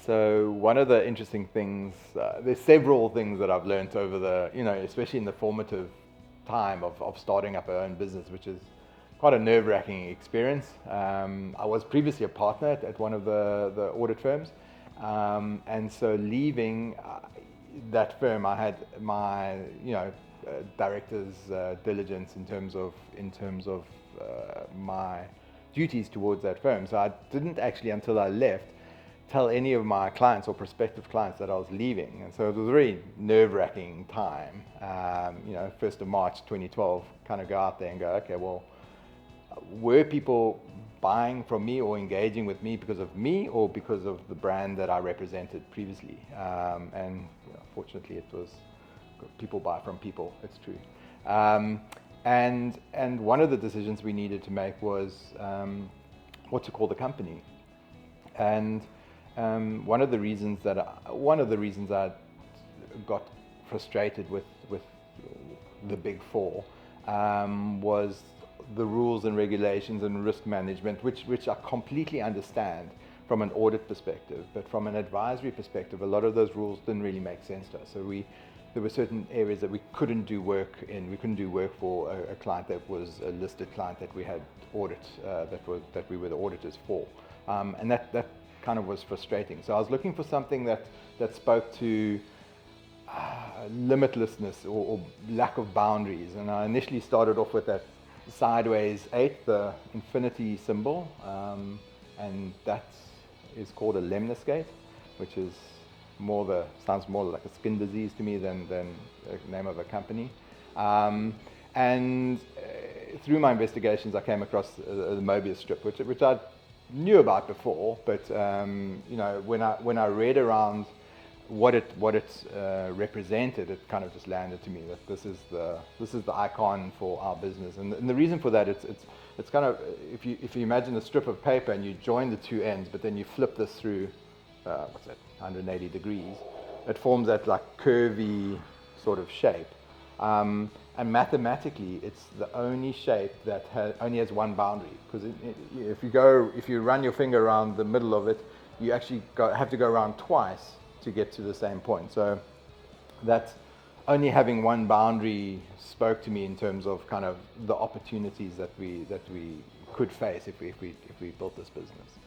So one of the interesting things, there's several things that I've learned over especially in the formative time of starting up our own business, which is quite a nerve-wracking experience. I was previously a partner at one of the audit firms, and so leaving that firm, I had my director's diligence in terms of my duties towards that firm. So I didn't actually, until I left, tell any of my clients or prospective clients that I was leaving. And so it was a very nerve-wracking time. 1st of March 2012, kind of go out there and go, okay, well, were people buying from me or engaging with me because of me or because of the brand that I represented previously? Fortunately, it was people buy from people, it's true. And one of the decisions we needed to make was what to call the company. And one of the reasons I got frustrated with the Big Four was the rules and regulations and risk management, which I completely understand from an audit perspective, but from an advisory perspective, a lot of those rules didn't really make sense to us. So there were certain areas that we couldn't do work in. We couldn't do work for a client that was a listed client that we had audit that we were the auditors for, and that kind of was frustrating. So I was looking for something that spoke to limitlessness or lack of boundaries, and I initially started off with that sideways 8, the infinity symbol, and that is called a lemniscate, which is sounds more like a skin disease to me than the name of a company. Through my investigations, I came across the Mobius strip, which I knew about before, but when I read around what it represented, it kind of just landed to me that this is the icon for our business. And the reason for that, it's kind of, if you imagine a strip of paper and you join the two ends, but then you flip this through 180 degrees, it forms that like curvy sort of shape. And mathematically, it's the only shape that only has one boundary. Because if you run your finger around the middle of it, you actually have to go around twice to get to the same point. So that only having one boundary spoke to me in terms of kind of the opportunities that we could face if we built this business.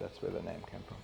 That's where the name came from.